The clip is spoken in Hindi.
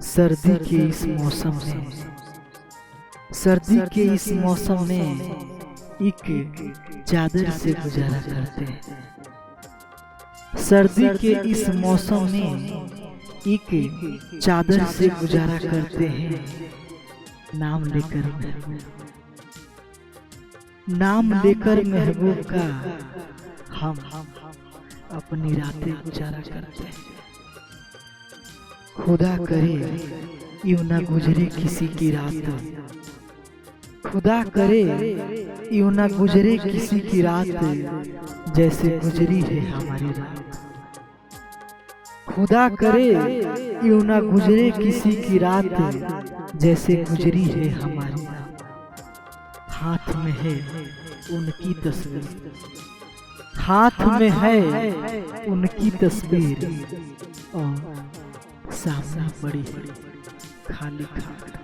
सर्दी के इस मौसम में, सर्दी के इस मौसम में एक चादर से गुजारा करते हैं। सर्दी के इस मौसम में एक चादर से गुजारा करते हैं। नाम लेकर महबूब, नाम लेकर महबूब का हम अपनी रातें गुजारा करते हैं। खुदा करे यूं ना गुजरे किसी की रात, खुदा करे यूं ना गुजरे किसी की रात जैसे गुजरी है हमारी रात। खुदा करे यूं ना गुजरे किसी की रात जैसे गुजरी है हमारी रात। हाथ में है उनकी तस्वीर, हाथ में है उनकी तस्वीर और सामने पड़ी है खाली खाली।